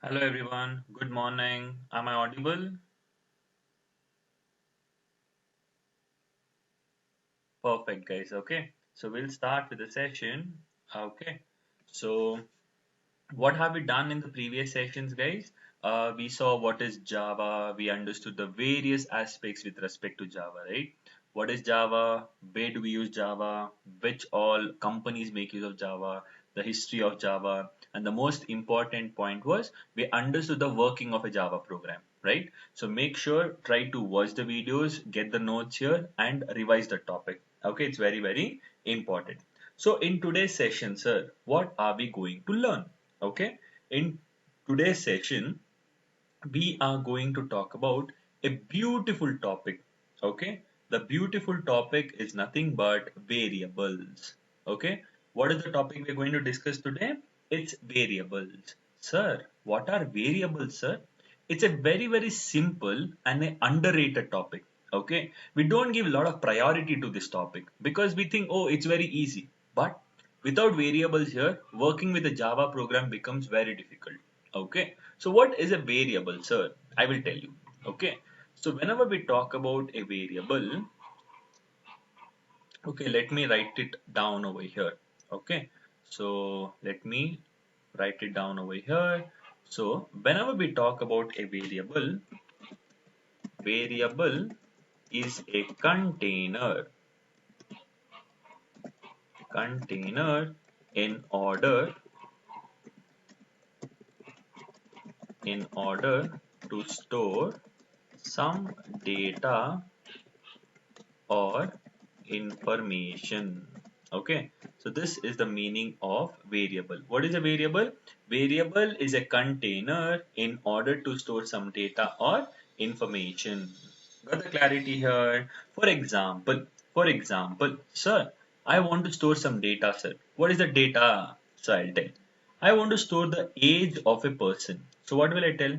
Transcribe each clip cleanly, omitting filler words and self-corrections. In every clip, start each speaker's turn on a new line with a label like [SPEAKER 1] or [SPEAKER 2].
[SPEAKER 1] Hello everyone, good morning. Am I audible? Perfect, guys. Okay, so we'll start with the session. Okay, so what have we done in the previous sessions, guys? We saw what is Java, we understood the various aspects with respect to Java, right? What is Java? Where do we use Java? Which all companies make use of Java? The history of Java, and the most important point was we understood the working of a Java program, right? So make sure try to watch the videos, get the notes here, and revise the topic. Okay, it's very, very important. So in today's session, sir, what are we going to learn? Okay, in today's session, we are going to talk about a beautiful topic. Okay, the beautiful topic is nothing but variables. Okay, what is the topic we're going to discuss today? It's variables. Sir, what are variables, sir? It's a very, very simple and an underrated topic. Okay, we don't give a lot of priority to this topic because we think, oh, it's very easy. But without variables here, working with a Java program becomes very difficult. Okay, so what is a variable, sir? I will tell you. Okay, so whenever we talk about a variable, okay, let me write it down over here. Okay, so let me write it down over here. So whenever we talk about a variable is a container in order to store some data or information. Okay, so this is the meaning of variable. What is a variable? Variable is a container in order to store some data or information. Got the clarity here? For example, sir, I want to store some data, sir. What is the data? So I'll tell. I want to store the age of a person. So what will I tell?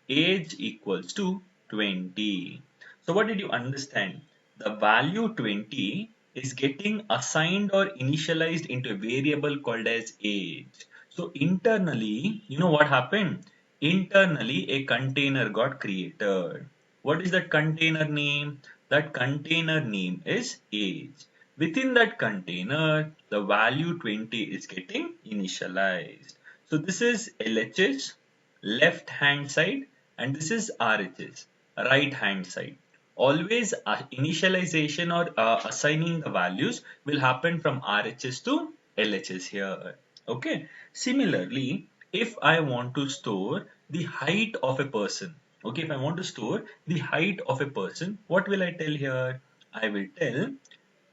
[SPEAKER 1] Age equals to 20. So what did you understand? The value 20 is getting assigned or initialized into a variable called as age. So internally, you know what happened? Internally, a container got created. What is that container name? That container name is age. Within that container, the value 20 is getting initialized. So this is LHS, left hand side, and this is RHS, right hand side. Always initialization or assigning the values will happen from RHS to LHS here. Okay. Similarly, if I want to store the height of a person, okay, if I want to store the height of a person, what will I tell here? I will tell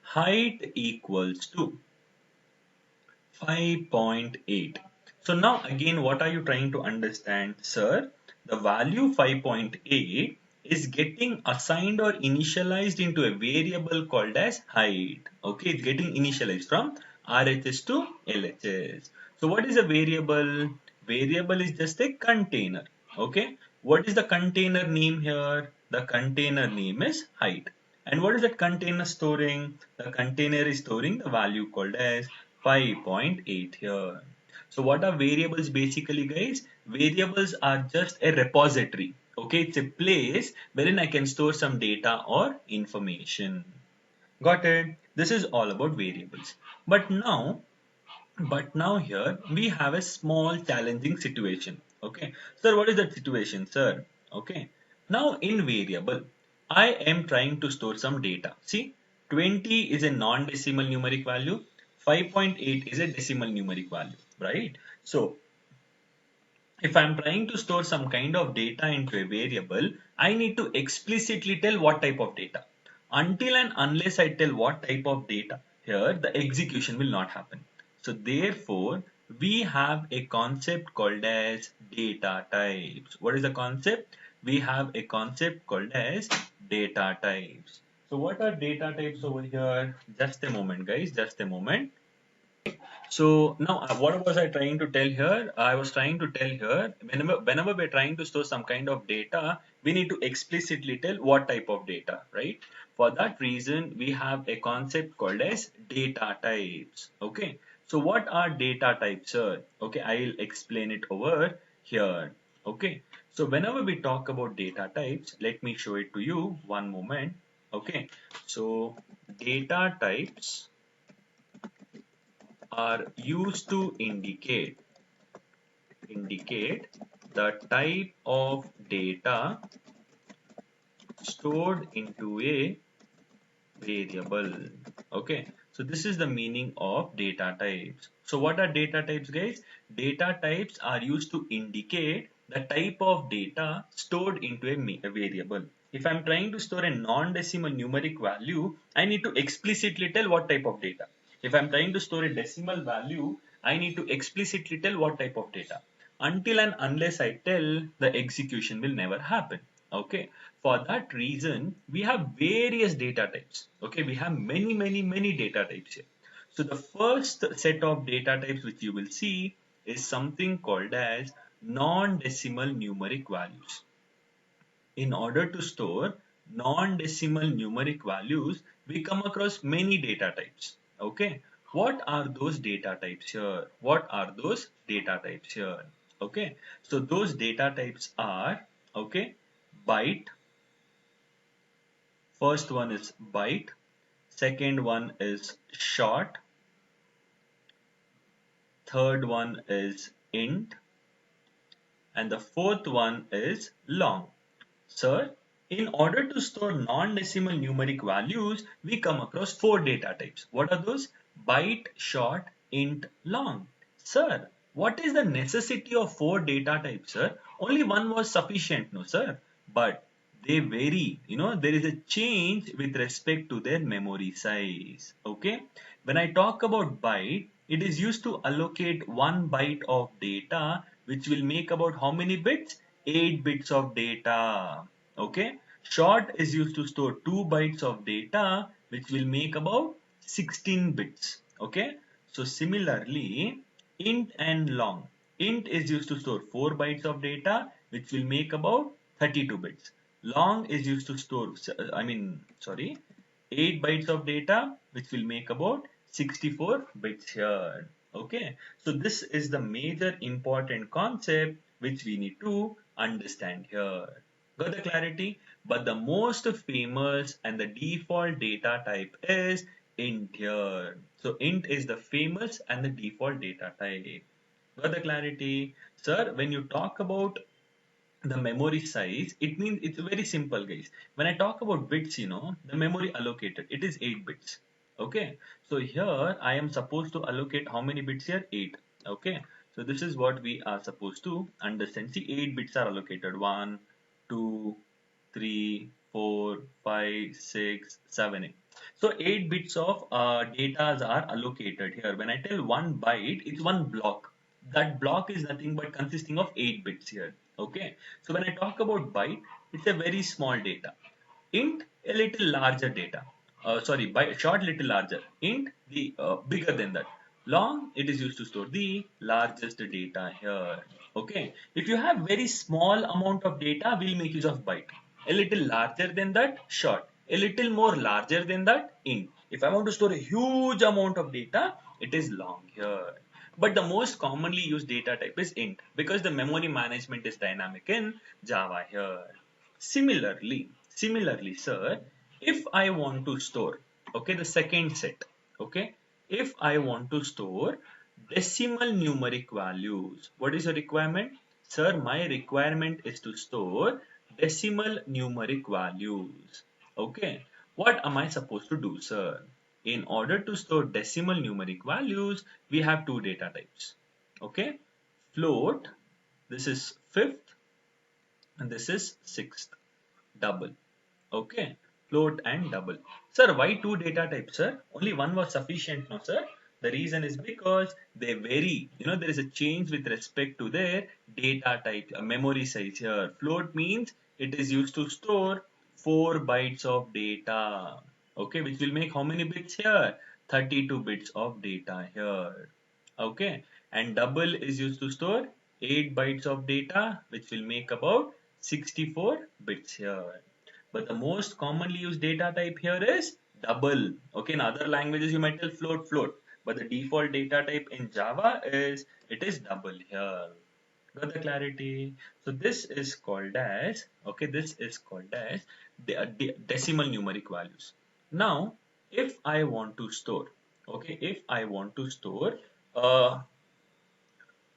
[SPEAKER 1] height equals to 5.8. So now again, what are you trying to understand, sir? The value 5.8 is getting assigned or initialized into a variable called as height. Okay, it's getting initialized from RHS to LHS. So what is a variable? Variable is just a container. Okay, what is the container name here? The container name is height. And what is that container storing? The container is storing the value called as 5.8 here. So what are variables basically, guys? Variables are just a repository. Okay, it's a place wherein I can store some data or information. Got it? This is all about variables. But now, but now here we have a small challenging situation. Okay, sir, what is that situation, sir? Okay, now in variable, I am trying to store some data. See, 20 is a non-decimal numeric value, 5.8 is a decimal numeric value, right? So if I'm trying to store some kind of data into a variable, I need to explicitly tell what type of data. Until and unless I tell what type of data, here the execution will not happen. So therefore, we have a concept called as data types. What is the concept? We have a concept called as data types. So what are data types over here? Just a moment, guys, just a moment. So now, what was I trying to tell here? I was trying to tell here, whenever we're trying to store some kind of data, we need to explicitly tell what type of data, right? For that reason, we have a concept called as data types. Okay. So what are data types, sir? Okay, I'll explain it over here. Okay, so whenever we talk about data types, let me show it to you one moment. Okay, so data types are used to indicate the type of data stored into a variable. Okay, so this is the meaning of data types. So what are data types, guys? Data types are used to indicate the type of data stored into a variable. If I'm trying to store a non-decimal numeric value, I need to explicitly tell what type of data. If I'm trying to store a decimal value, I need to explicitly tell what type of data. Until and unless I tell, the execution will never happen. Okay, for that reason, we have various data types. Okay, we have many data types here. So the first set of data types which you will see is something called as non-decimal numeric values. In order to store non-decimal numeric values, we come across many data types. Okay, what are those data types here? What are those data types here? Okay, so those data types are, okay, byte. First one is byte, second one is short, third one is int, and the fourth one is long. Sir, in order to store non-decimal numeric values, we come across four data types. What are those? Byte, short, int, long. Sir, what is the necessity of four data types, sir? Only one was sufficient, no, sir. But they vary. There is a change with respect to their memory size. Okay. When I talk about byte, it is used to allocate 1 byte of data, which will make about how many bits? 8 bits of data. Okay. Short is used to store 2 bytes of data, which will make about 16 bits. Okay. So similarly, int and long. Int is used to store 4 bytes of data, which will make about 32 bits. Long is used to store, 8 bytes of data, which will make about 64 bits here. Okay, so this is the major important concept which we need to understand here. Got the clarity? But the most famous and the default data type is int here. So int is the famous and the default data type. Got the clarity? Sir, when you talk about the memory size, it means it's very simple, guys. When I talk about bits, the memory allocated, it is 8 bits. Okay, so here I am supposed to allocate how many bits here? 8. Okay, so this is what we are supposed to understand. See, 8 bits are allocated: 1, 2, 3, 4, 5, 6, 7, 8. So 8 bits of data are allocated here. When I tell 1 byte, it's one block. That block is nothing but consisting of 8 bits here. Okay, so when I talk about byte, it's a very small data. Int, a little larger data. Sorry, byte, short, little larger. Int, the bigger than that. Long, it is used to store the largest data here. Okay, if you have very small amount of data, we'll make use of byte. A little larger than that, short. A little more larger than that, int. If I want to store a huge amount of data, it is long here. But the most commonly used data type is int, because the memory management is dynamic in Java here. Similarly, sir, if I want to store, okay, the second set, okay, if I want to store decimal numeric values, what is the requirement? Sir, my requirement is to store decimal numeric values. Okay, what am I supposed to do, sir? In order to store decimal numeric values, we have two data types. Okay, float, this is fifth, and this is sixth, double. Okay, float and double. Sir, why two data types, sir? Only one was sufficient, no, sir? The reason is because they vary. There is a change with respect to their data type, memory size here. Float means it is used to store 4 bytes of data. Okay, which will make how many bits here? 32 bits of data here. Okay, and double is used to store 8 bytes of data, which will make about 64 bits here. But the most commonly used data type here is double. Okay, in other languages you might tell float, but the default data type in Java is, it is double here. Got the clarity? So this is called as, okay, this is called as decimal numeric values. Now, if I want to store, okay, if I want to store uh,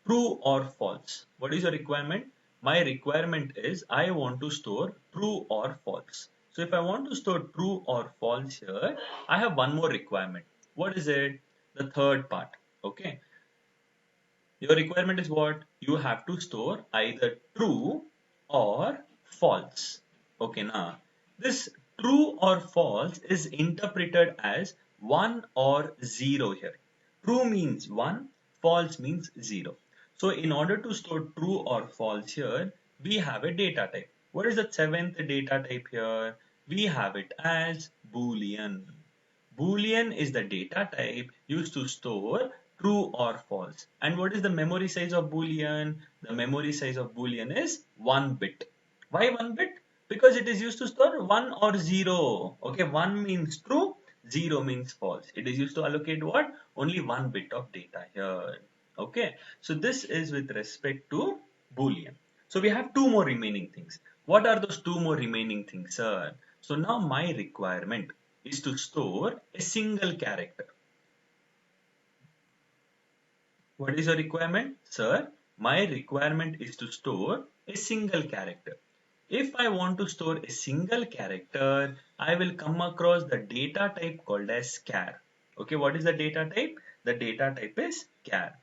[SPEAKER 1] true or false, what is your requirement? My requirement is I want to store true or false. So if I want to store true or false here, I have one more requirement. What is it? The third part. Okay. Your requirement is what? You have to store either true or false. Okay, now this true or false is interpreted as 1 or 0 here. True means 1, false means 0. So in order to store true or false here, we have a data type. What is the seventh data type here? We have it as Boolean. Boolean is the data type used to store true or false. And what is the memory size of Boolean? The memory size of Boolean is 1 bit. Why 1 bit? Because it is used to store 1 or 0. Okay, 1 means true, 0 means false. It is used to allocate what? Only 1 bit of data here. Okay, so this is with respect to Boolean. So we have two more remaining things. What are those two more remaining things, sir? So now my requirement is to store a single character. What is your requirement? Sir, my requirement is to store a single character. If I want to store a single character, I will come across the data type called as char. Okay, what is the data type? The data type is char.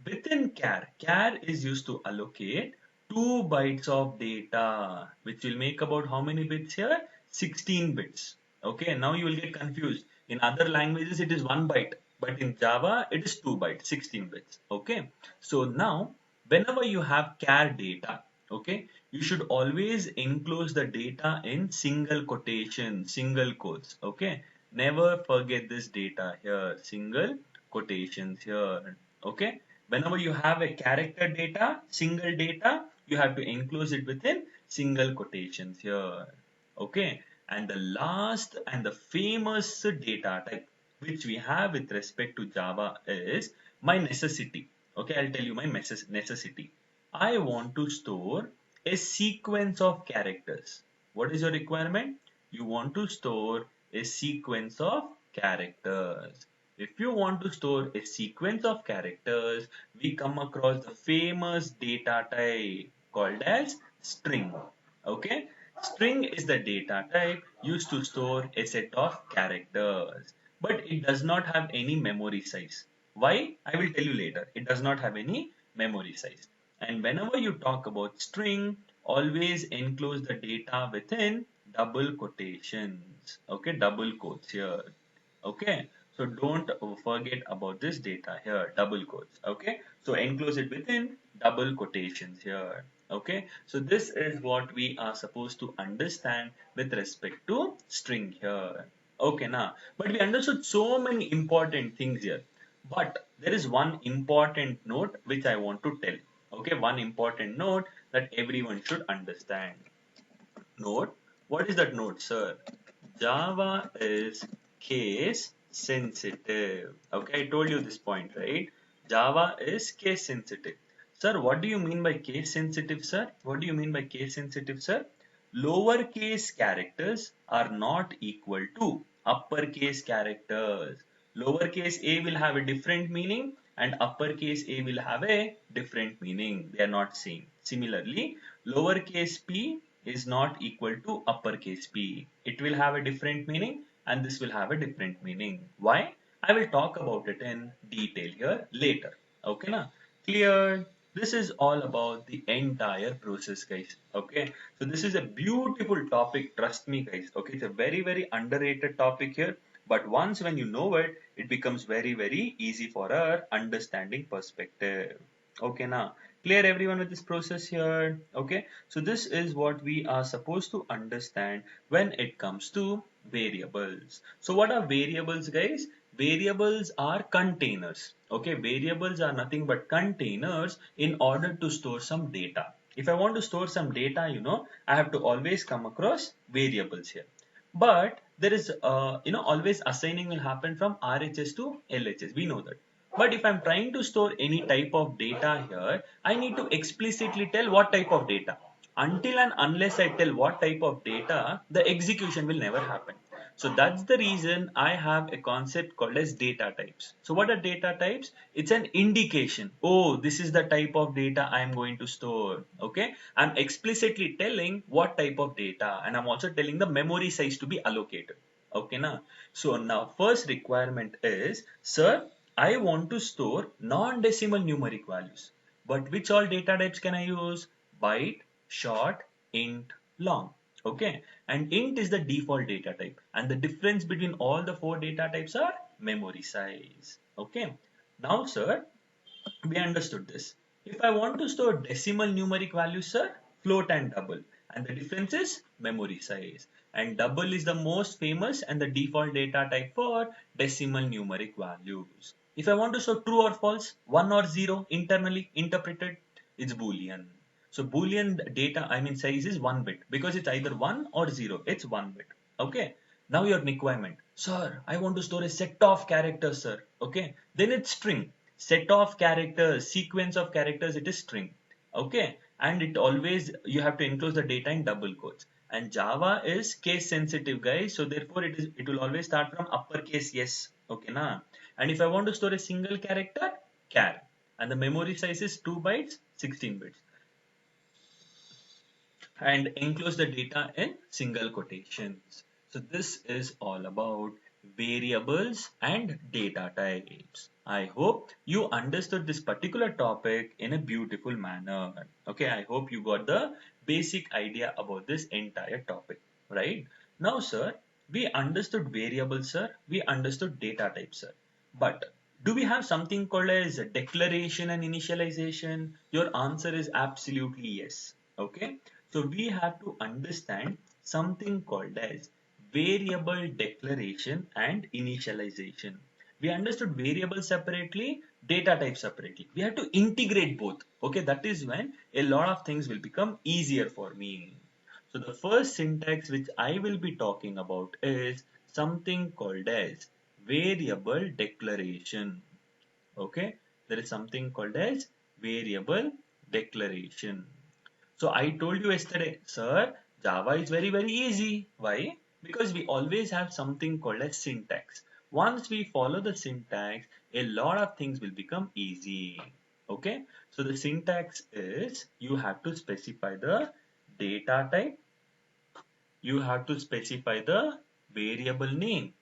[SPEAKER 1] Within char is used to allocate 2 bytes of data, which will make about how many bits here? 16 bits. Okay, now you will get confused. In other languages, it is 1 byte, but in Java, it is 2 bytes, 16 bits. Okay, so now whenever you have char data, okay, you should always enclose the data in single quotation, single quotes. Okay, never forget this data here, single quotations here. Okay, whenever you have a character data, single data, you have to enclose it within single quotations here. Okay, and the last and the famous data type which we have with respect to Java is my necessity. Okay, I'll tell you my necessity. I want to store a sequence of characters. What is your requirement? You want to store a sequence of characters. If you want to store a sequence of characters, we come across the famous data type called as string. Okay, string is the data type used to store a set of characters, but it does not have any memory size. Why? I will tell you later. It does not have any memory size. And whenever you talk about string, always enclose the data within double quotations. Okay, double quotes here. Okay, so don't forget about this data here, double quotes. Okay, so enclose it within double quotations here. Okay, so this is what we are supposed to understand with respect to string here. Okay, now, but we understood so many important things here. But there is one important note which I want to tell. Okay, one important note that everyone should understand. Note, what is that note, sir? Java is case sensitive. Okay, I told you this point, right? Java is case sensitive. Sir, what do you mean by case sensitive, sir? What do you mean by case sensitive, sir? Lowercase characters are not equal to uppercase characters. Lowercase a will have a different meaning and uppercase a will have a different meaning. They are not same. Similarly, lowercase p is not equal to uppercase p. It will have a different meaning and this will have a different meaning. Why? I will talk about it in detail here later. Okay, na? Clear? This is all about the entire process, guys. Okay, so this is a beautiful topic, trust me, guys. Okay, it's a very, very underrated topic here. But once when you know it, it becomes very, very easy for our understanding perspective. Okay, now clear everyone with this process here. Okay, so this is what we are supposed to understand when it comes to variables. So what are variables, guys? Variables are containers. Okay, variables are nothing but containers in order to store some data. If I want to store some data, I have to always come across variables here. But there is, always assigning will happen from RHS to LHS. We know that. But if I'm trying to store any type of data here, I need to explicitly tell what type of data. Until and unless I tell what type of data, the execution will never happen. So that's the reason I have a concept called as data types. So what are data types? It's an indication. Oh, this is the type of data I am going to store. Okay. I'm explicitly telling what type of data, and I'm also telling the memory size to be allocated. Okay, now. So now first requirement is, sir, I want to store non-decimal numeric values. But which all data types can I use? Byte, short, int, long. Okay, and int is the default data type, and the difference between all the four data types are memory size. Okay, now sir, we understood this. If I want to store decimal numeric values, sir, float and double, and the difference is memory size. And double is the most famous and the default data type for decimal numeric values. If I want to store true or false, 1 or 0 internally interpreted, it's boolean. So boolean data, I mean size is 1 bit because it's either 1 or 0. It's 1 bit. Okay. Now your requirement, sir, I want to store a set of characters, sir. Okay. Then it's string. Set of characters, sequence of characters, it is string. Okay. And it always, you have to enclose the data in double quotes. And Java is case sensitive, guys. So therefore it will always start from uppercase yes. Okay, na? And if I want to store a single character, char. And the memory size is 2 bytes, 16 bits, and enclose the data in single quotations. So this is all about variables and data types. I hope you understood this particular topic in a beautiful manner. Okay, I hope you got the basic idea about this entire topic, right? Now, sir, we understood variables, sir. We understood data types, sir. But do we have something called as declaration and initialization? Your answer is absolutely yes. Okay. So we have to understand something called as variable declaration and initialization. We understood variable separately, data type separately. We have to integrate both. Okay, that is when a lot of things will become easier for me. So the first syntax which I will be talking about is something called as variable declaration. Okay, there is something called as variable declaration. So I told you yesterday, sir, Java is very, very easy. Why? Because we always have something called as syntax. Once we follow the syntax, a lot of things will become easy. Okay. So the syntax is, you have to specify the data type. You have to specify the variable name,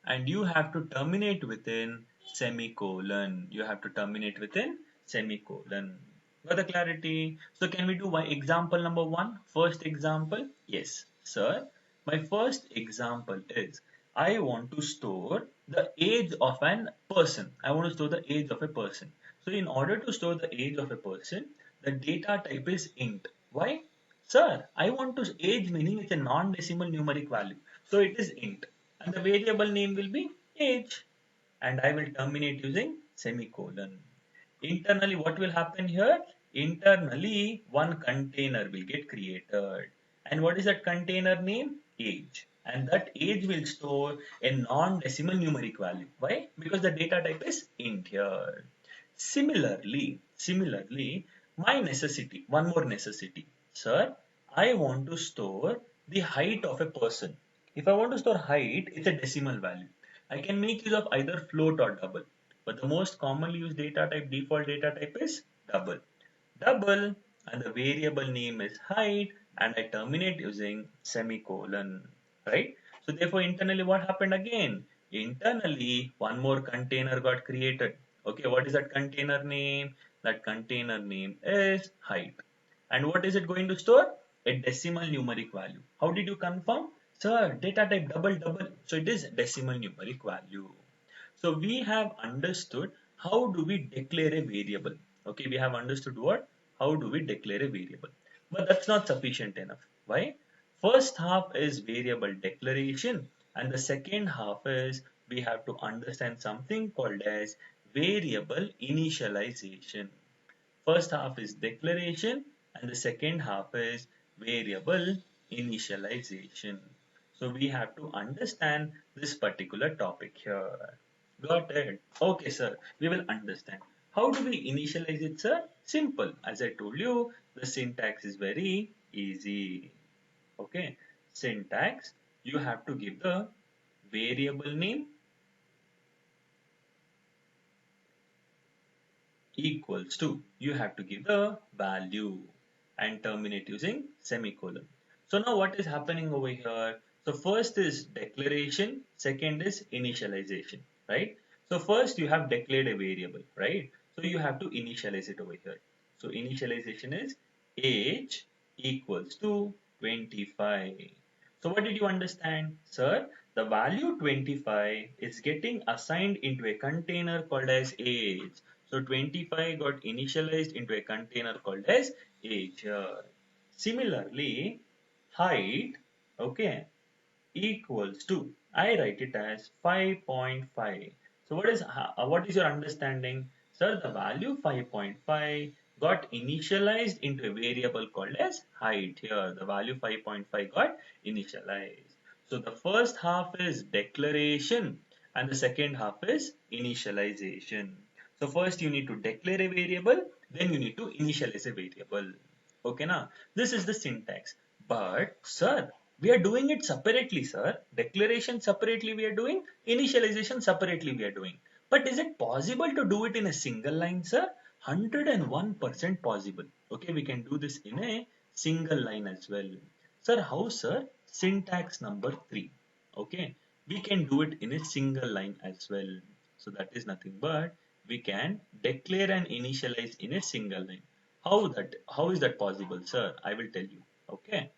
[SPEAKER 1] and you have to terminate within semicolon. You have to terminate within semicolon. Got the clarity? So can we do example number one? First example? Yes, sir. My first example is, I want to store the age of an person. I want to store the age of a person. So in order to store the age of a person, the data type is int. Why? Sir, I want to age, meaning it's a non-decimal numeric value. So it is int. And the variable name will be age. And I will terminate using semicolon. Internally, what will happen here? Internally, one container will get created. And what is that container name? Age. And that age will store a non-decimal numeric value. Why? Because the data type is int here. Similarly, my necessity, one more necessity. Sir, I want to store the height of a person. If I want to store height, it's a decimal value. I can make use of either float or double. But the most commonly used data type, default data type is double. Double, and the variable name is height, and I terminate using semicolon, right? So therefore internally what happened again? Internally one more container got created. Okay, what is that container name? That container name is height. And what is it going to store? A decimal numeric value. How did you confirm? Sir, data type double. So it is decimal numeric value. So we have understood how do we declare a variable. Okay, we have understood what? How do we declare a variable? But that's not sufficient enough. Why? First half is variable declaration, and the second half is we have to understand something called as variable initialization. First half is declaration, and the second half is variable initialization. So we have to understand this particular topic here. Got it. Okay, sir. We will understand. How do we initialize it, sir? Simple. As I told you, the syntax is very easy. Okay. Syntax, you have to give the variable name equals to, you have to give the value and terminate using semicolon. So now what is happening over here? So first is declaration, second is initialization, right? So first you have declared a variable, right? So you have to initialize it over here. So initialization is age equals to 25. So what did you understand, sir? The value 25 is getting assigned into a container called as age. So 25 got initialized into a container called as age here. Similarly, height, okay, equals to, I write it as 5.5. So what is your understanding? Sir, the value 5.5 got initialized into a variable called as height here. The value 5.5 got initialized. So the first half is declaration and the second half is initialization. So first you need to declare a variable, then you need to initialize a variable. Okay, now this is the syntax. But sir, we are doing it separately, sir. Declaration separately we are doing, initialization separately we are doing. But is it possible to do it in a single line, sir? 101% possible. Okay, we can do this in a single line as well. Sir, how, sir? Syntax number 3. Okay, we can do it in a single line as well. So that is nothing but we can declare and initialize in a single line. How is that possible, sir? I will tell you. Okay,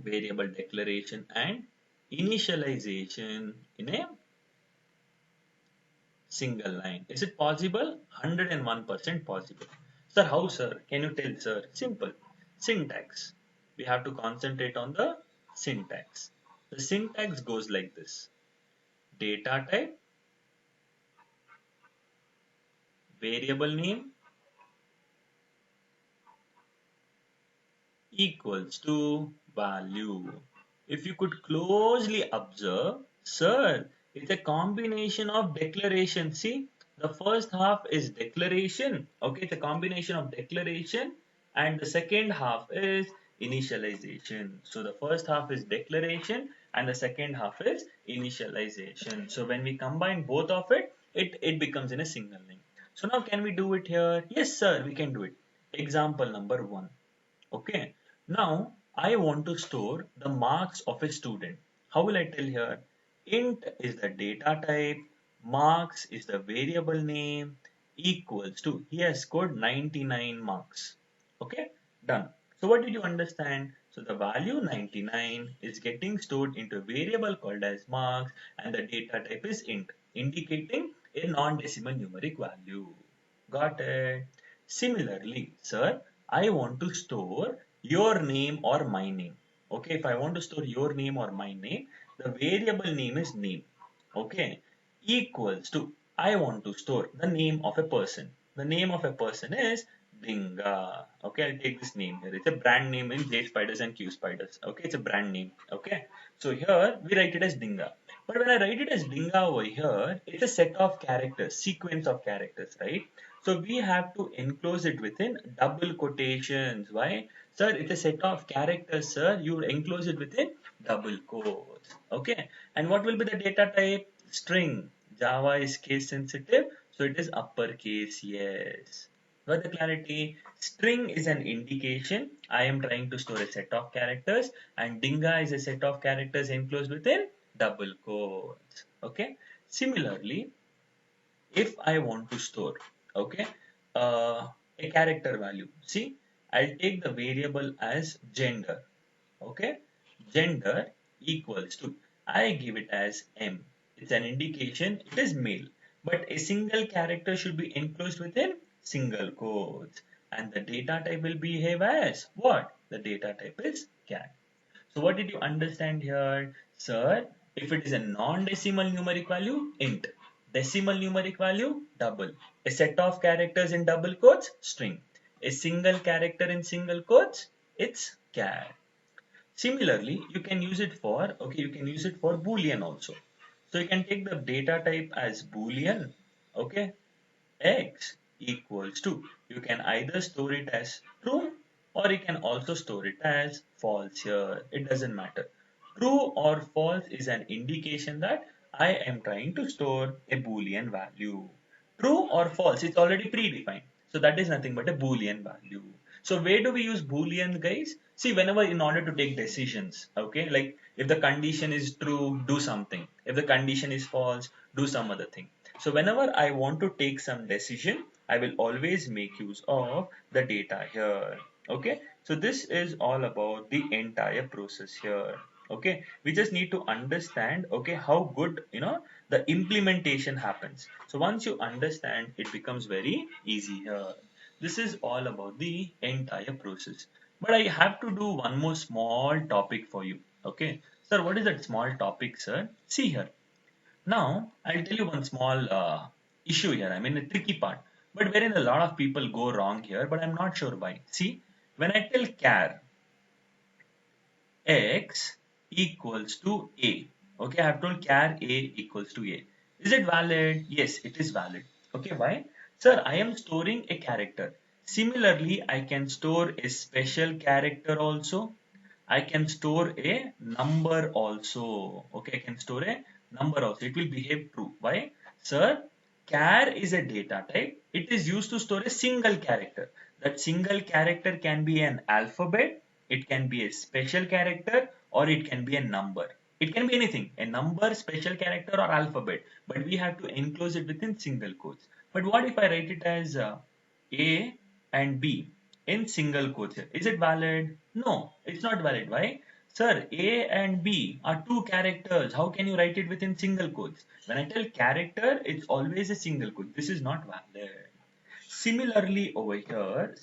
[SPEAKER 1] variable declaration and initialization in a single line. Is it possible? 101% possible. Sir, how, sir? Can you tell, sir? Simple. Syntax. We have to concentrate on the syntax. The syntax goes like this. Data type, variable name equals to value. If you could closely observe, sir, it's a combination of declaration. See, the first half is declaration. Okay, it's a combination of declaration and the second half is initialization. So the first half is declaration and the second half is initialization. So when we combine both of it, it becomes in a single line. So now can we do it here? Yes, sir, we can do it. Example number 1. Okay, now I want to store the marks of a student. How will I tell here? Int is the data type, marks is the variable name, equals to, he has scored 99 marks. Okay, done. So what did you understand? So the value 99 is getting stored into a variable called as marks and the data type is int, indicating a non-decimal numeric value. Got it? Similarly, sir, I want to store your name or my name. Okay, if I want to store your name or my name, the variable name is name. Okay, equals to, I want to store the name of a person. The name of a person is Dinga. Okay, I'll take this name here. It's a brand name in J Spiders and Q Spiders. Okay, it's a brand name. Okay, so here we write it as Dinga. But when I write it as Dinga over here, it's a set of characters, sequence of characters, right? So we have to enclose it within double quotations. Why? Sir, it's a set of characters, sir. You enclose it within double quotes. Okay. And what will be the data type? String. Java is case sensitive, so it is uppercase, yes. Got the clarity? String is an indication. I am trying to store a set of characters, and Dinga is a set of characters enclosed within double quotes. Okay. Similarly, if I want to store, okay, a character value. See, I'll take the variable as gender. Okay, gender equals to, I give it as M. It's an indication it is male, but a single character should be enclosed within single quotes. And the data type will behave as what? The data type is cat. So what did you understand here? Sir, if it is a non-decimal numeric value, int. Decimal numeric value, double. A set of characters in double quotes, string. A single character in single quotes, it's char. Similarly, you can use it for, okay, you can use it for Boolean also. So you can take the data type as Boolean, okay, x equals to, you can either store it as true or you can also store it as false here. It doesn't matter. True or false is an indication that I am trying to store a Boolean value. True or false, it's already predefined. So that is nothing but a Boolean value. So where do we use Boolean, guys? See, whenever in order to take decisions, okay, like if the condition is true, do something. If the condition is false, do some other thing. So whenever I want to take some decision, I will always make use of the data here. Okay, so this is all about the entire process here. Okay, we just need to understand, okay, how good, the implementation happens. So once you understand, it becomes very easy here. This is all about the entire process. But I have to do one more small topic for you. Okay, sir, what is that small topic, sir? See here. Now, I'll tell you one small issue here. I mean, a tricky part, but wherein a lot of people go wrong here, but I'm not sure why. See, when I tell char x equals to a, okay, I have told char a equals to a. Is it valid? Yes, it is valid. Okay, why? Sir, I am storing a character. Similarly, I can store a special character also. I can store a number also. Okay, I can store a number also. It will behave true. Why? Sir, char is a data type. It is used to store a single character. That single character can be an alphabet, it can be a special character, or it can be a number. It can be anything, a number, special character, or alphabet. But we have to enclose it within single quotes. But what if I write it as A and B in single quotes here? Is it valid? No, it's not valid. Why? Sir, A and B are two characters. How can you write it within single quotes? When I tell character, it's always a single quote. This is not valid. Similarly over here,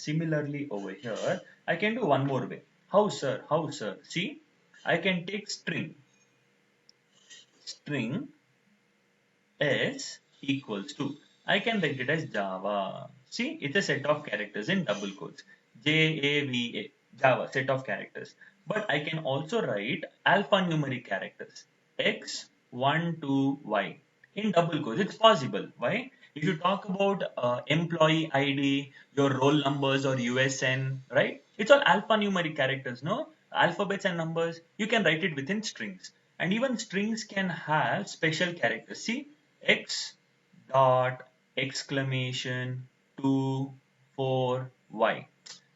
[SPEAKER 1] I can do one more way. How, sir? How, sir? See, I can take string s equals to, I can write it as Java. See, it's a set of characters in double quotes. Java, Java, set of characters. But I can also write alphanumeric characters. X, 1, 2, Y in double quotes. It's possible. Why? If you talk about employee ID, your roll numbers or USN, right? It's all alphanumeric characters, no? Alphabets and numbers. You can write it within strings. And even strings can have special characters. See, X dot exclamation 2 4 Y.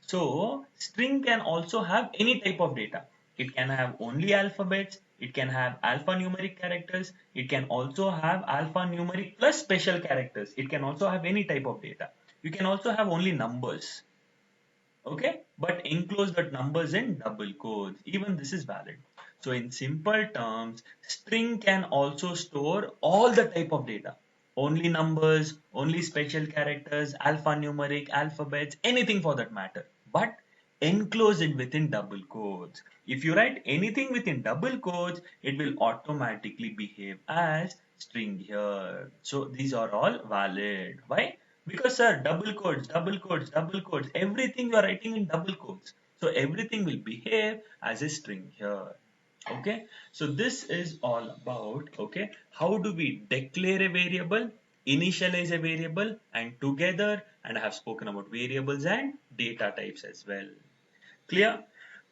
[SPEAKER 1] So string can also have any type of data. It can have only alphabets, it can have alphanumeric characters, it can also have alphanumeric plus special characters. It can also have any type of data. You can also have only numbers. Okay, but enclose that numbers in double quotes. Even this is valid. So in simple terms, string can also store all the type of data. Only numbers, only special characters, alphanumeric, alphabets, anything for that matter. But enclose it within double quotes. If you write anything within double quotes, it will automatically behave as string here. So these are all valid. Why? Because sir, double quotes, double quotes, double quotes, everything you are writing in double quotes. So everything will behave as a string here. Okay, so this is all about, okay, how do we declare a variable, initialize a variable, and together, and I have spoken about variables and data types as well. Clear?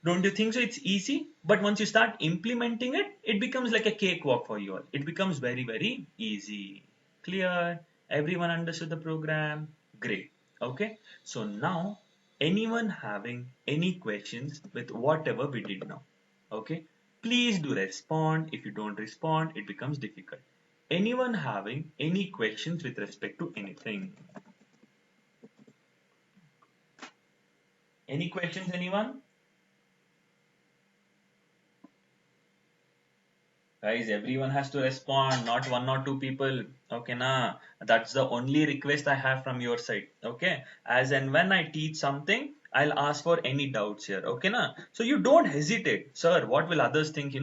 [SPEAKER 1] Don't you think so? It's easy, but once you start implementing it, it becomes like a cakewalk for you all. It becomes very, very easy. Clear? Everyone understood the program? Great. Okay, so now anyone having any questions with whatever we did now? Okay, please do respond. If you don't respond, it becomes difficult. Anyone having any questions with respect to anything? Any questions, anyone? Guys, everyone has to respond, not one or two people. Okay, nah. That's the only request I have from your side. Okay. As and when I teach something, I'll ask for any doubts here. Okay, nah. So you don't hesitate. Sir, what will others think?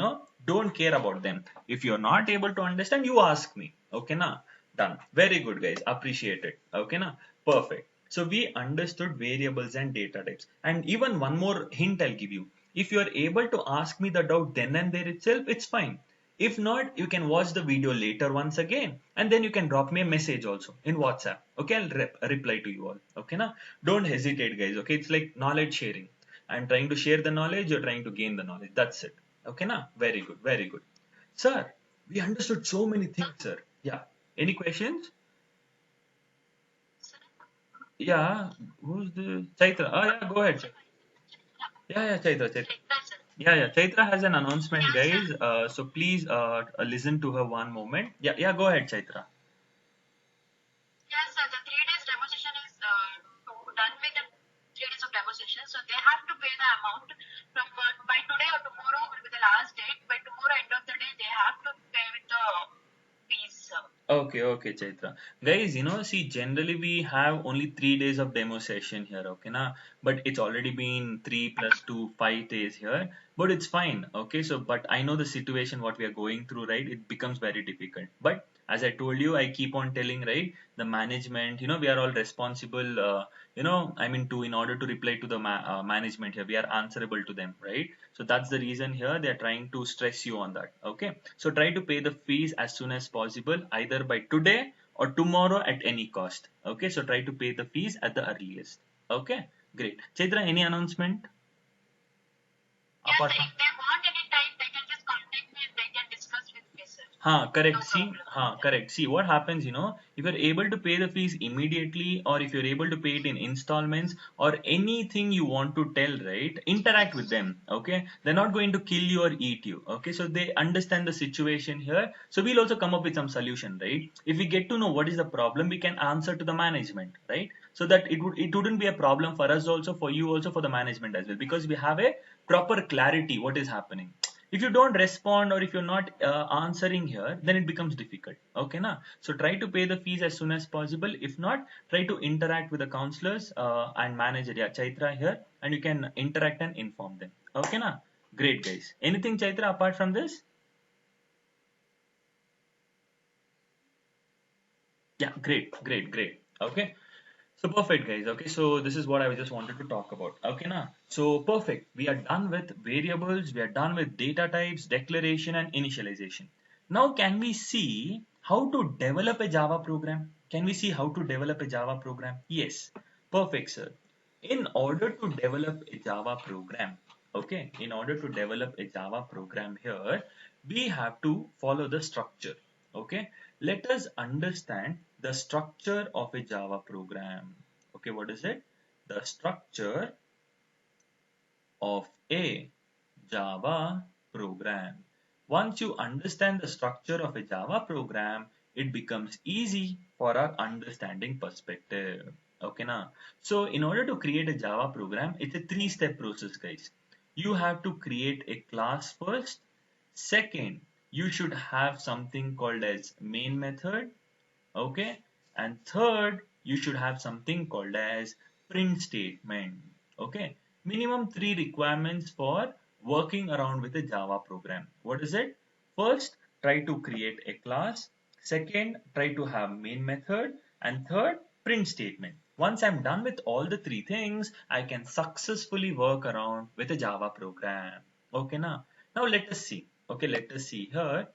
[SPEAKER 1] Don't care about them. If you're not able to understand, you ask me. Okay, nah. Done. Very good, guys. Appreciate it. Okay, nah. Perfect. So we understood variables and data types. And even one more hint I'll give you. If you are able to ask me the doubt then and there itself, it's fine. If not, you can watch the video later once again, and then you can drop me a message also in WhatsApp. Okay, I'll reply to you all. Okay, now don't hesitate, guys. Okay, it's like knowledge sharing. I'm trying to share the knowledge, you're trying to gain the knowledge. That's it. Okay, now very good, very good. Sir, we understood so many things, sir. Yeah. Any questions? Yeah. Who's the Chaitra? Oh, yeah, go ahead. Yeah, yeah, Chaitra, Chaitra. Yeah, yeah. Chaitra has an announcement, guys. So please listen to her one moment. Yeah, yeah. Go ahead, Chaitra.
[SPEAKER 2] Yes, the 3 days demo session is done with the 3 days of demo session. So they have to pay the amount from by today or tomorrow will be the last date. By tomorrow end of the day, they have to pay with the fees.
[SPEAKER 1] Okay, okay, Chaitra. Guys, see, generally we have only 3 days of demo session here, okay, na? But it's already been 3 + 2, 5 days here. But it's fine, okay? So, but I know the situation what we are going through, right? It becomes very difficult. But as I told you, I keep on telling, right? The management, we are all responsible, I mean, in order to reply to the management here, we are answerable to them, right? So that's the reason here they are trying to stress you on that, okay? So try to pay the fees as soon as possible, either by today or tomorrow at any cost, okay? So try to pay the fees at the earliest, okay? Great. Chaitra, any announcement
[SPEAKER 2] Yes,
[SPEAKER 1] apart
[SPEAKER 2] sir.
[SPEAKER 1] from?
[SPEAKER 2] If they want any time, they can just contact me and they can discuss with me, sir. No
[SPEAKER 1] Correct. See,
[SPEAKER 2] problem.
[SPEAKER 1] correct. See, what happens, if you're able to pay the fees immediately, or if you're able to pay it in installments, or anything you want to tell, right? Interact with them, okay? They're not going to kill you or eat you, okay? So they understand the situation here. So we'll also come up with some solution, right? If we get to know what is the problem, we can answer to the management, right? So that it wouldn't be a problem for us also, for you also, for the management as well, because we have a proper clarity what is happening. If you don't respond, or if you're not answering here, then it becomes difficult, okay na? So try to pay the fees as soon as possible. If not, try to interact with the counselors and manager, yeah, Chaitra here, and you can interact and inform them, okay na? Great, guys. Anything, Chaitra, apart from this? Yeah, great, great, great. Okay. So perfect, guys. Okay, so this is what I just wanted to talk about. Okay, now. So perfect. We are done with variables. We are done with data types, declaration, and initialization. Now, can we see how to develop a Java program? Can we see how to develop a Java program? Yes. Perfect, sir. In order to develop a Java program, okay, in order to develop a Java program here, we have to follow the structure. Okay, let us understand the structure of a Java program. Okay, what is it? The structure of a Java program. Once you understand the structure of a Java program, it becomes easy for our understanding perspective. Okay, now. So in order to create a Java program, it's a three-step process, guys. You have to create a class first. Second, you should have something called as main method. Okay, and third, you should have something called as print statement. Okay, minimum three requirements for working around with a Java program. What is it? First, try to create a class. Second, try to have main method. And third, print statement. Once I'm done with all the three things, I can successfully work around with a Java program. Okay, now let us see. Okay, let us see here.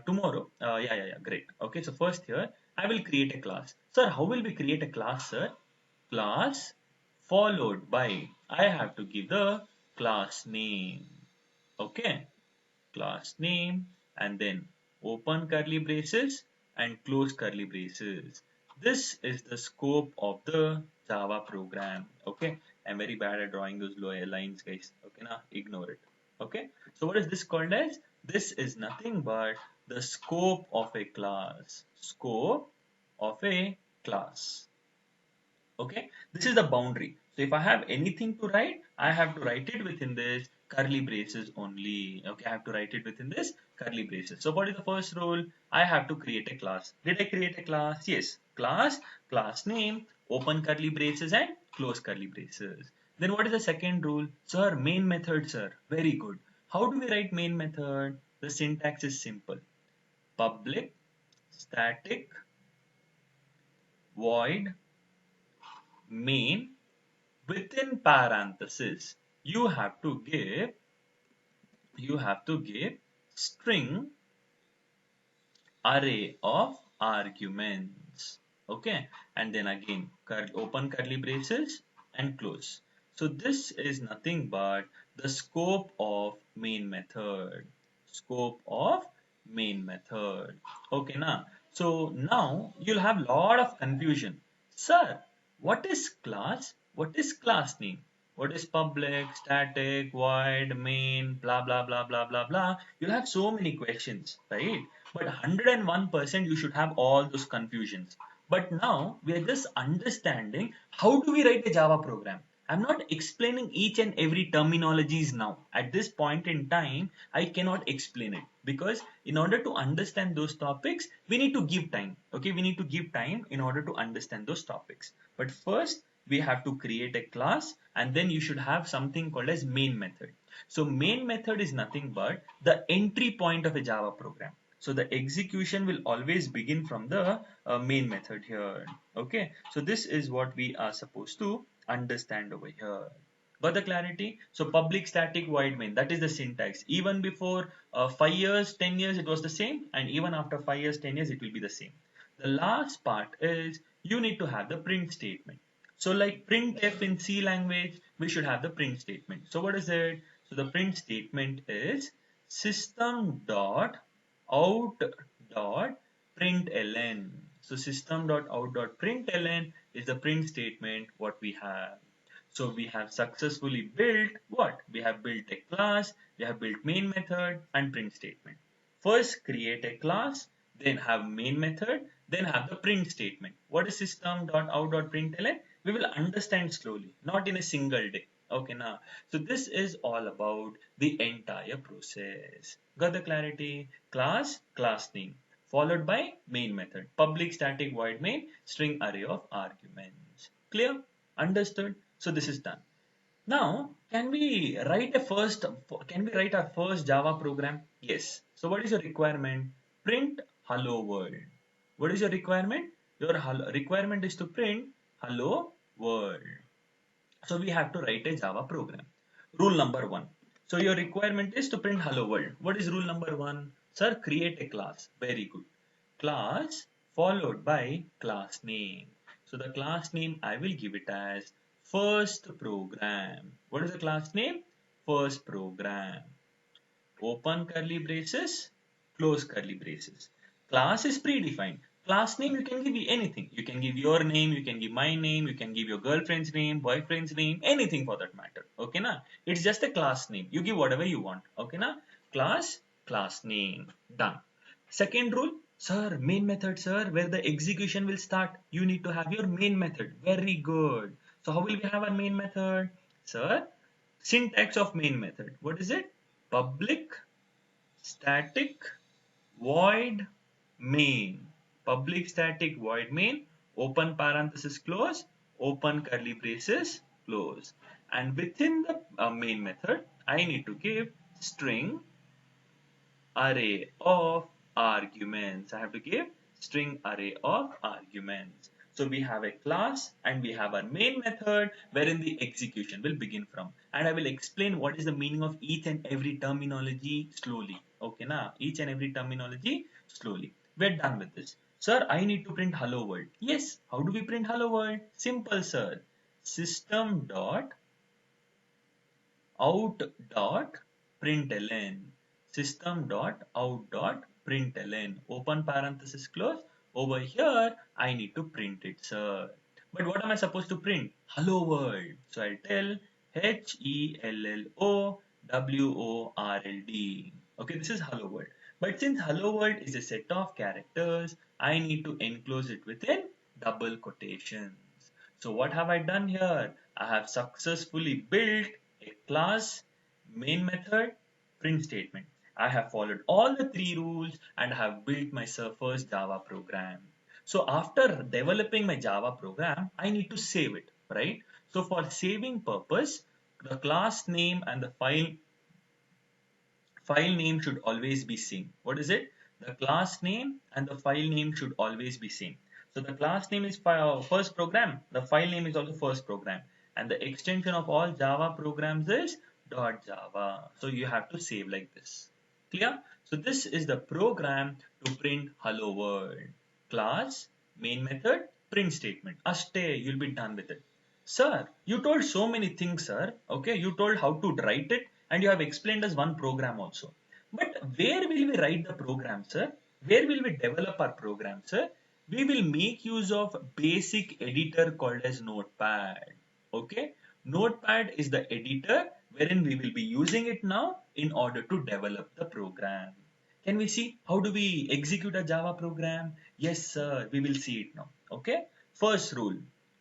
[SPEAKER 1] Tomorrow, yeah, great. Okay, so first here, I will create a class. Sir, how will we create a class, sir? Class followed by, I have to give the class name. Okay, class name, and then open curly braces and close curly braces. This is the scope of the Java program. Okay, I'm very bad at drawing those lower lines, guys. Okay, now ignore it. Okay, so what is this called as? This is nothing but the scope of a class. Scope of a class. Okay, this is the boundary. So if I have anything to write, I have to write it within this curly braces only. Okay, I have to write it within this curly braces. So what is the first rule? I have to create a class. Did I create a class? Yes. Class name, open curly braces and close curly braces. Then what is the second rule? Sir, main method, sir. Very good. How do we write main method? The syntax is simple. Public static void main, within parenthesis you have to give string array of arguments. Okay, and then again open curly braces and close. So this is nothing but the scope of main method. Scope of main method. Okay, now so now you'll have lot of confusion. Sir, what is class? What is class name? What is public, static, void, main, blah blah blah blah blah blah. You'll have so many questions, right? But 101% you should have all those confusions. But now we are just understanding how do we write a Java program. I'm not explaining each and every terminologies now. At this point in time, I cannot explain it because in order to understand those topics, we need to give time. Okay, we need to give time in order to understand those topics. But first, we have to create a class and then you should have something called as main method. So main method is nothing but the entry point of a Java program. So the execution will always begin from the main method here. Okay, so this is what we are supposed to understand over here. Got the clarity? So public static void main, that is the syntax. Even before 5 years, 10 years, it was the same, and even after 5 years, 10 years, it will be the same. The last part is you need to have the print statement. So like printf in C language, we should have the print statement. So what is it? So the print statement is system dot out dot println. So system dot out dot println is the print statement what we have. So we have successfully built what? We have built a class, we have built main method and print statement. First create a class, then have main method, then have the print statement. What is system.out.println? We will understand slowly, not in a single day. Okay, now, so this is all about the entire process. Got the clarity? Class, class name, followed by main method, public static void main, string array of arguments. Clear? Understood? So this is done. Now, can we write our first Java program? Yes. So what is your requirement? Print hello world. What is your requirement? Your requirement is to print hello world. So we have to write a Java program. Rule number one. So your requirement is to print hello world. What is rule number one? Sir, create a class. Very good. Class followed by class name. So the class name I will give it as first program. What is the class name? First program. Open curly braces, close curly braces. Class is predefined. Class name you can give anything. You can give your name, you can give my name, you can give your girlfriend's name, boyfriend's name, anything for that matter. Okay na? It's just a class name. You give whatever you want. Okay na? Class, class name. Done. Second rule, sir, main method, sir, where the execution will start. You need to have your main method. Very good. So how will we have our main method? Sir, syntax of main method. What is it? Public static void main. Public static void main, open parenthesis close, open curly braces close. And within the main method, I need to give string array of arguments. I have to give string array of arguments. So we have a class and we have our main method wherein the execution will begin from. And I will explain what is the meaning of each and every terminology slowly. Okay, now each and every terminology slowly. We're done with this. Sir, I need to print hello world. Yes, how do we print hello world? Simple, sir. System dot out dot println. System dot out dot println. Open parenthesis close. Over here, I need to print it, sir. But what am I supposed to print? Hello world. So I'll tell HELLOWORLD. Okay, this is hello world. But since hello world is a set of characters, I need to enclose it within double quotations. So what have I done here? I have successfully built a class, main method, print statement. I have followed all the three rules and have built my first Java program. So after developing my Java program, I need to save it, right? So for saving purpose, the class name and the file name should always be same. What is it? The class name and the file name should always be same. So the class name is first program. The file name is also first program. And the extension of all Java programs is .java. So you have to save like this. Clear? So this is the program to print hello world. Class, main method, print statement. Aste, you'll be done with it. Sir, you told so many things, sir. Okay, you told how to write it and you have explained us one program also. But where will we write the program, sir? Where will we develop our program, sir? We will make use of basic editor called as Notepad. Okay, Notepad is the editor wherein we will be using it now in order to develop the program. Can we see how do we execute a Java program? Yes, sir, we will see it now. Okay, first rule,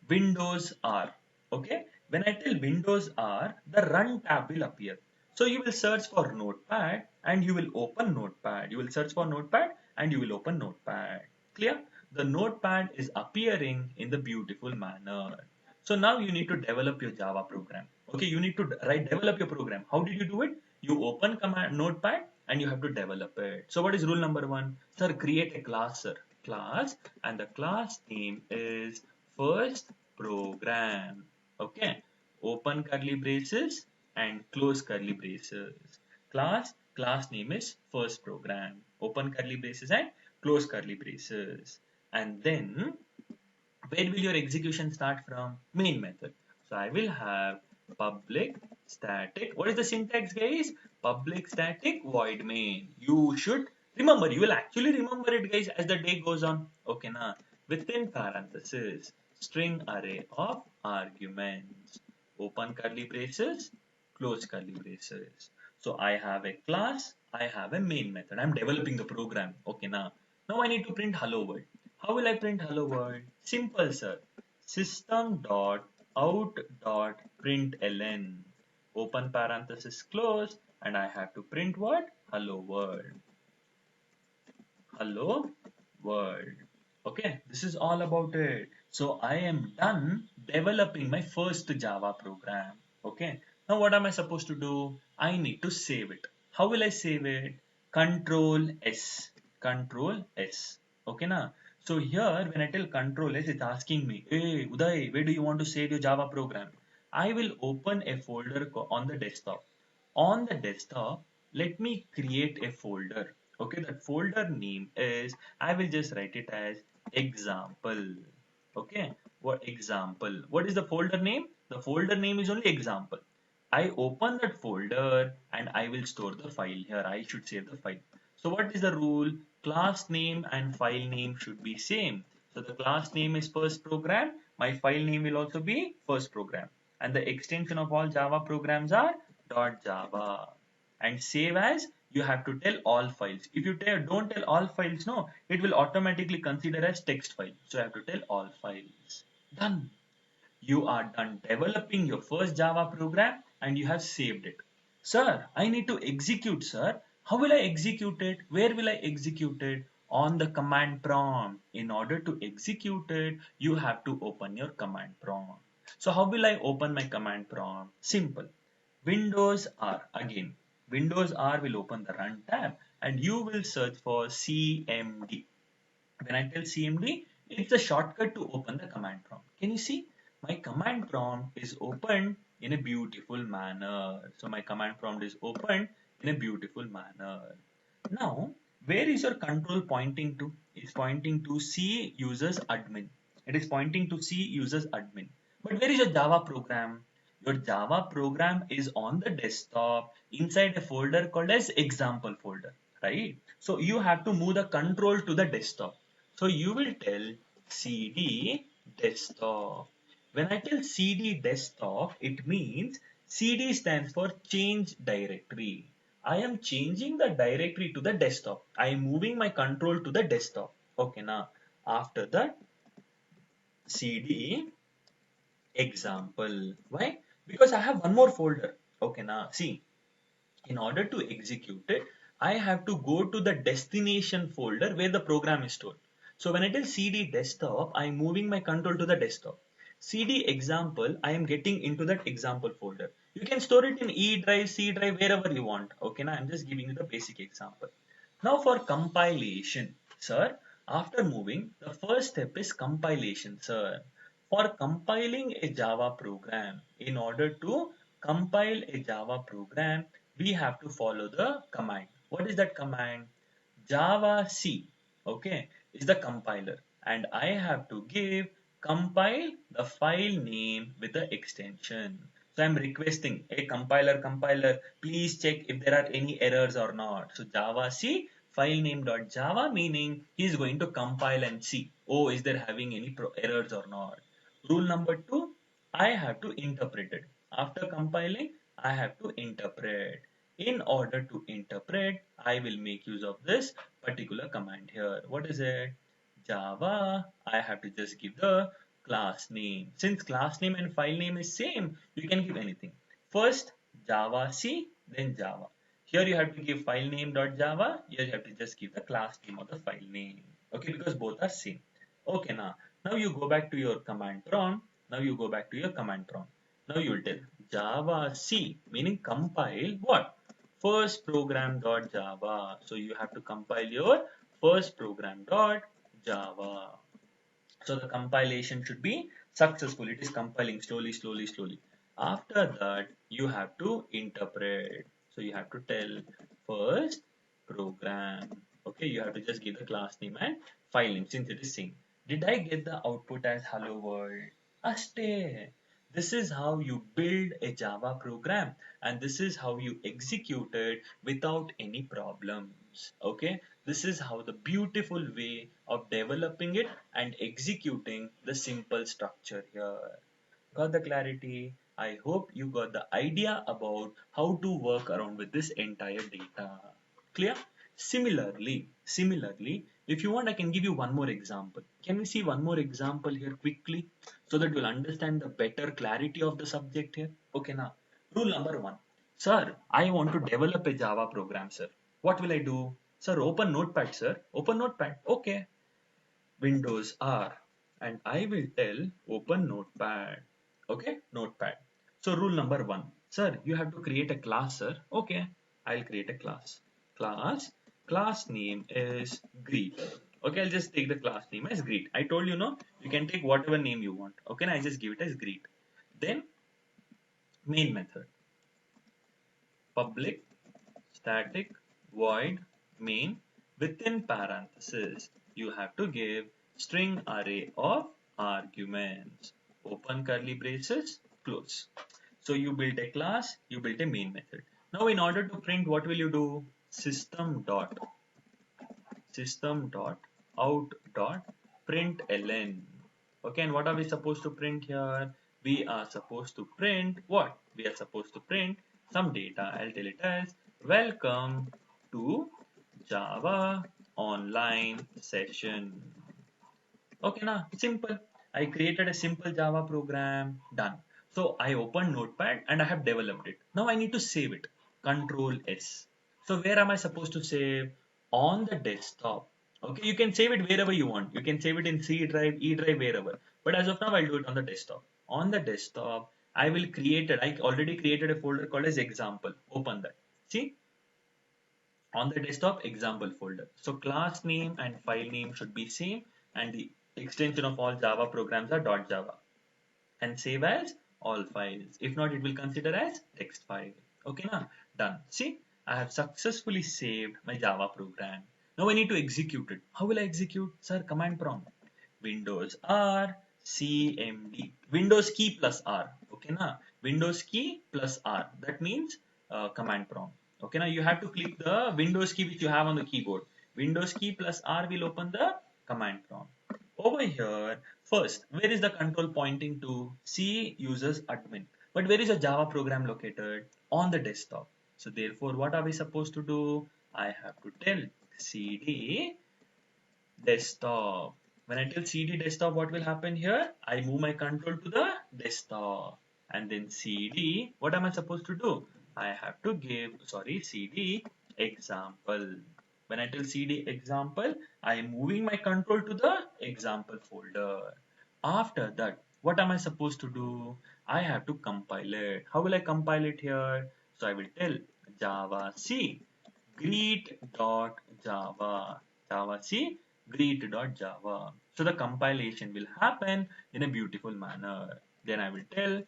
[SPEAKER 1] Windows R. Okay, when I tell Windows R, the Run tab will appear. So you will search for Notepad and you will open Notepad. You will search for Notepad and you will open Notepad. Clear? The Notepad is appearing in the beautiful manner. So now you need to develop your Java program. Okay, you need to develop your program. How did you do it? You open command Notepad and you have to develop it. So what is rule number one? Sir, create a class, sir. Class, and the class name is first program. Okay, open curly braces and close curly braces. Class name is first program. Open curly braces and close curly braces. And then where will your execution start from? Main method. So I will have public static. What is the syntax, guys? Public static void main. You should remember. You will actually remember it, guys, as the day goes on. Okay, na. Within parenthesis, string array of arguments. Open curly braces, close curly braces. So I have a class. I have a main method. I'm developing the program. Okay, now. Now I need to print hello world. How will I print hello world? Simple, sir. System dot out dot println. Open parenthesis close, and I have to print what? Hello world. Hello world. Okay, this is all about it. So I am done developing my first Java program. Okay, now what am I supposed to do? I need to save it. How will I save it? Control S. Control S. Okay, na? So here, when I tell Control S, it's asking me, hey, Uday, where do you want to save your Java program? I will open a folder on the desktop. On the desktop, let me create a folder. Okay, that folder name is, I will just write it as example. Okay, what example? What is the folder name? The folder name is only example. I open that folder and I will store the file here. I should save the file. So what is the rule? Class name and file name should be same. So the class name is first program. My file name will also be first program. And the extension of all Java programs are .java. And save as, you have to tell all files. If you don't tell all files, no, it will automatically consider as text file. So you have to tell all files. Done. You are done developing your first Java program and you have saved it. Sir, I need to execute, sir. How will I execute it? Where will I execute it? On the command prompt. In order to execute it, you have to open your command prompt. So how will I open my command prompt? Simple. Windows R again. Windows R will open the run tab and you will search for CMD. When I tell CMD, it's a shortcut to open the command prompt. Can you see? My command prompt is opened in a beautiful manner. So my command prompt is opened in a beautiful manner. Now, where is your control pointing to? It's pointing to C users admin. It is pointing to C users admin. But where is your Java program? Your Java program is on the desktop inside a folder called as example folder, right? So you have to move the control to the desktop. So you will tell cd desktop. When I tell cd desktop, it means cd stands for change directory. I am changing the directory to the desktop. I am moving my control to the desktop. Okay, now after that, cd example. Why? Because I have one more folder. Okay, now see, in order to execute it, I have to go to the destination folder where the program is stored. So when I tell cd desktop, I am moving my control to the desktop. cd example, I am getting into that example folder. You can store it in E drive, C drive, wherever you want. Okay, now I'm just giving you the basic example. Now for compilation, sir, after moving, the first step is compilation, sir. For compiling a Java program, in order to compile a Java program, we have to follow the command. What is that command? Java C, okay, is the compiler, and I have to give compile the file name with the extension. So I'm requesting a compiler, please check if there are any errors or not. So Java C file name dot Java, meaning he is going to compile and see, oh, is there having any errors or not. Rule number two, I have to interpret it. After compiling, I have to interpret. In order to interpret, I will make use of this particular command here. What is it? Java. I have to just give the class name. Since class name and file name is same, you can give anything. First, Java C, then Java. Here you have to give file name dot Java. Here you have to just give the class name of the file name. Okay, because both are same. Okay, now you go back to your command prompt. Now you go back to your command prompt. Now you will tell Java C, meaning compile what? First program dot Java. So you have to compile your first program dot Java. So the compilation should be successful. It is compiling slowly. After that, you have to interpret. So you have to tell first program. Okay, you have to just give the class name and file name since it is same. Did I get the output as hello world? Aste. This is how you build a Java program, and this is how you execute it without any problems. Okay, this is how the beautiful way of developing it and executing the simple structure here. Got the clarity? I hope you got the idea about how to work around with this entire data. Clear? Similarly, if you want, I can give you one more example. Can we see one more example here quickly so that you'll understand the better clarity of the subject here? Okay, now, rule number one. Sir, I want to develop a Java program, sir. What will I do? Sir, open Notepad, sir. Open Notepad. Okay. Windows R. And I will tell open Notepad. Okay, Notepad. So rule number one. Sir, you have to create a class, sir. Okay, I'll create a class. Class name is greet. Okay, I'll just take the class name as greet. I told you, no, you can take whatever name you want. Okay, I just give it as greet. Then main method. Public static void main, within parenthesis you have to give string array of arguments, open curly braces, close. So you build a class, you build a main method. Now in order to print, what will you do? System dot out dot println. Okay, and what are we supposed to print here? We are supposed to print what? We are supposed to print some data. I'll tell it as welcome to Java online session. Okay, now simple. I created a simple Java program. Done. So I opened Notepad and I have developed it. Now I need to save it. Control S. So where am I supposed to save? On the desktop. Okay, you can save it wherever you want. You can save it in C drive, E drive, wherever. But as of now, I'll do it on the desktop. On the desktop, I will create it. I already created a folder called as example. Open that. See? On the desktop example folder. So class name and file name should be same, and the extension of all Java programs are .java, and save as all files. If not, it will consider as text file. Okay, now done. See, I have successfully saved my Java program. Now I need to execute it. How will I execute? Sir, command prompt. Windows R CMD. Windows key plus R. Okay, now Windows key plus R. That means command prompt. Okay, now you have to click the Windows key which you have on the keyboard. Windows key plus R will open the command prompt. Over here, first, where is the control pointing to? C uses admin. But where is a Java program located? On the desktop. So therefore, what are we supposed to do? I have to tell CD desktop. When I tell CD desktop, what will happen here? I move my control to the desktop. And then CD, what am I supposed to do? I have to give, CD example. When I tell CD example, I am moving my control to the example folder. After that, what am I supposed to do? I have to compile it. How will I compile it here? So I will tell Java C greet.java. Java C greet.java. So the compilation will happen in a beautiful manner. Then I will tell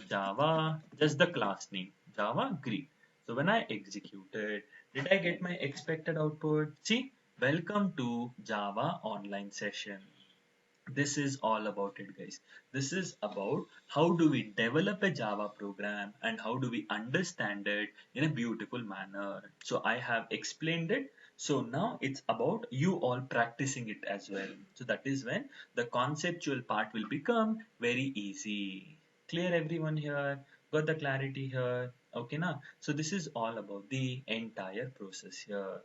[SPEAKER 1] Java, just the class name, Java greet. So when I execute it, Did I get my expected output? See, welcome to Java online session. This is all about it, guys. This is about how do we develop a Java program and how do we understand it in a beautiful manner. So I have explained it. So now it's about you all practicing it as well. So that is when the conceptual part will become very easy. Clear everyone here? Got the clarity here? Okay, now. So this is all about the entire process here.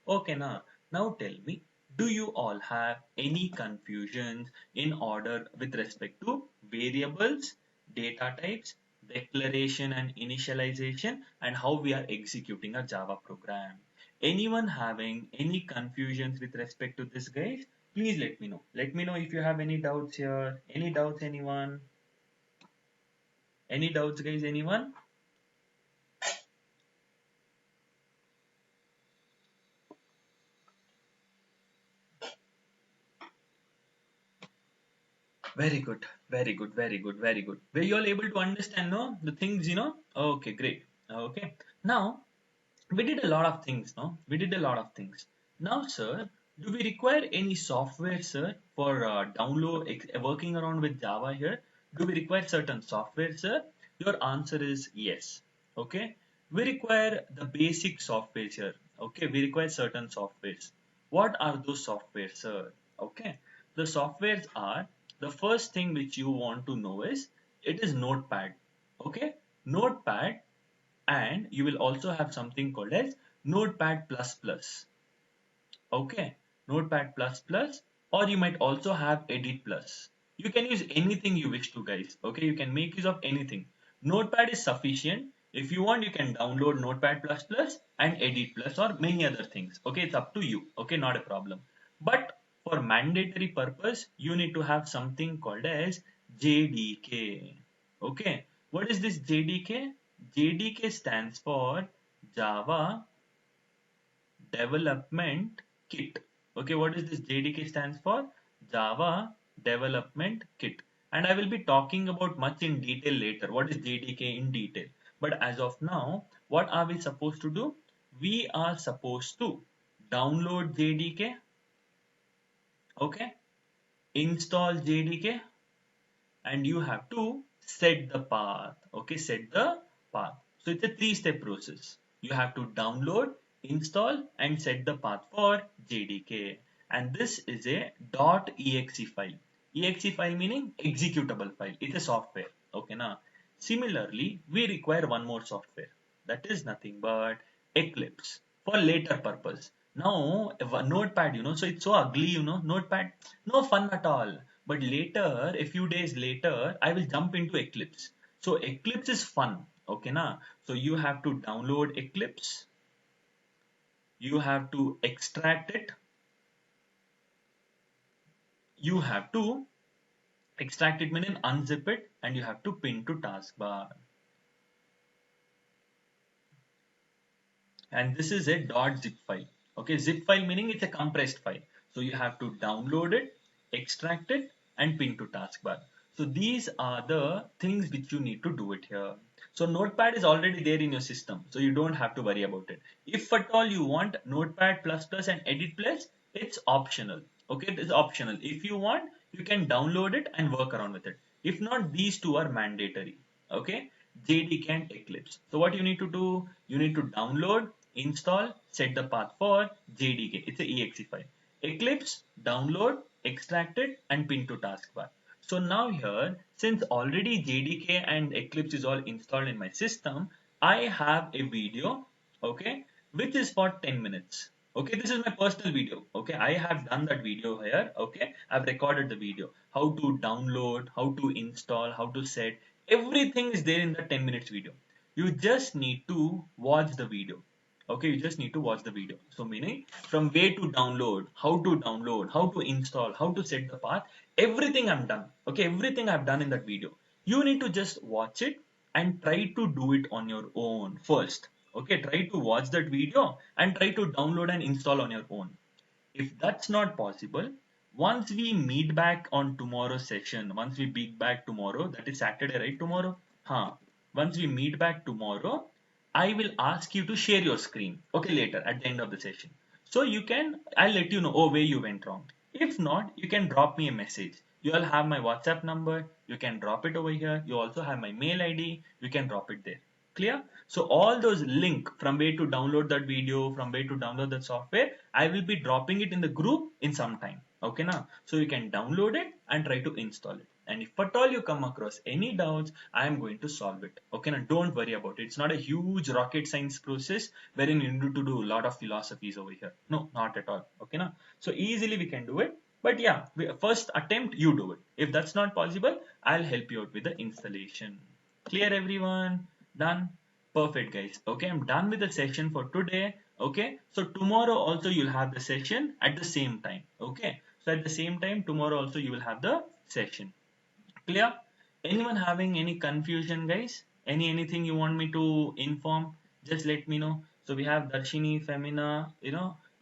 [SPEAKER 1] Okay, now tell me, do you all have any confusions in order with respect to variables, data types, declaration and initialization, and how we are executing a Java program? Anyone having any confusions with respect to this, guys? Please let me know. Let me know if you have any doubts here. Any doubts, anyone? Any doubts, guys? Anyone? Very good, very good, very good, very good. Were you all able to understand, no? The things, Okay, great. Okay. Now, we did a lot of things, no? We did a lot of things. Now, sir, do we require any software, sir, for working around with Java here? Do we require certain software, sir? Your answer is yes. Okay. We require the basic software here. Okay. We require certain softwares. What are those softwares, sir? Okay. The softwares are the first thing which you want to know is it is Notepad. Okay. Notepad, and you will also have something called as Notepad++. Okay, Notepad++, or you might also have Edit Plus. You can use anything you wish to, guys. Okay, you can make use of anything. Notepad is sufficient. If you want, you can download Notepad++ and Edit Plus or many other things. Okay, it's up to you. Okay, not a problem. But for mandatory purpose, you need to have something called as JDK. Okay, what is this JDK? JDK stands for Java Development Kit. Okay, what is this JDK stands for? Java Development Kit. And I will be talking about much in detail later. What is JDK in detail? But as of now, what are we supposed to do? We are supposed to download JDK, okay, install JDK, and you have to set the path. Okay, set the path. So it's a three-step process. You have to download, install, and set the path for JDK. And this is a .exe file. Exe file meaning executable file. It's a software. Okay, now similarly, we require one more software. That is nothing but Eclipse for later purpose. Now, if a Notepad, so it's so ugly, Notepad, no fun at all. But later, a few days later, I will jump into Eclipse. So Eclipse is fun. Okay, na? So you have to download Eclipse. You have to extract it. You have to extract it, meaning unzip it, and you have to pin to taskbar. And this is a .zip file. Okay, zip file meaning it's a compressed file. So you have to download it, extract it, and pin to taskbar. So these are the things which you need to do it here. So Notepad is already there in your system, so you don't have to worry about it. If at all you want Notepad++ and Edit Plus, it's optional. Okay, it is optional. If you want, you can download it and work around with it. If not, these two are mandatory. Okay, JDK and Eclipse. So what you need to do, you need to download, install, set the path for JDK. It's a exe file. Eclipse, download, extract it, and pin to taskbar. So now here, since already JDK and Eclipse is all installed in my system, I have a video, okay, which is for 10 minutes. Okay, this is my personal video. Okay, I have done that video here. Okay, I've recorded the video. How to download, how to install, how to set. Everything is there in the 10 minutes video. You just need to watch the video. Okay, you just need to watch the video. So meaning from way to download, how to install, how to set the path, everything I'm done. Okay, everything I've done in that video. You need to just watch it and try to do it on your own first. Okay, try to watch that video and try to download and install on your own. If that's not possible, once we meet back on tomorrow's session, once we meet back tomorrow, that is Saturday, right? Tomorrow? Huh. Once we meet back tomorrow, I will ask you to share your screen, okay, later at the end of the session. So you can, I'll let you know, oh, where you went wrong. If not, you can drop me a message. You all have my WhatsApp number. You can drop it over here. You also have my mail ID. You can drop it there. Clear? So all those link from where to download that video, from where to download that software, I will be dropping it in the group in some time. Okay, now, so you can download it and try to install it. And if at all you come across any doubts, I am going to solve it. Okay, now don't worry about it. It's not a huge rocket science process wherein you need to do a lot of philosophies over here. No, not at all. Okay, now, so easily we can do it. But yeah, first attempt you do it. If that's not possible, I'll help you out with the installation. Clear, everyone? Done? Perfect, guys. Okay, I'm done with the session for today. Okay, so tomorrow also you'll have the session at the same time. Okay, so at the same time, tomorrow also you will have the session. Clear? Anyone having any confusion, guys? Anything you want me to inform? Just let me know. So we have Darshini, Femina,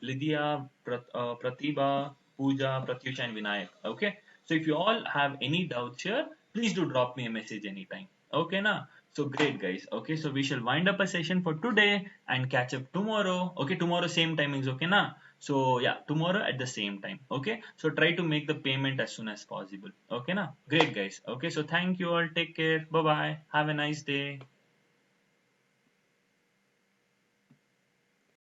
[SPEAKER 1] Lydia, Pratibha, Pooja, Pratyusha, and Vinayak. Okay. So if you all have any doubts here, please do drop me a message anytime. Okay, na? So great, guys. Okay, so we shall wind up a session for today and catch up tomorrow. Okay, tomorrow same timings. Okay, na? So yeah, tomorrow at the same time. Okay, so try to make the payment as soon as possible. Okay, na? Great, guys. Okay, so thank you all. Take care. Bye bye. Have a nice day.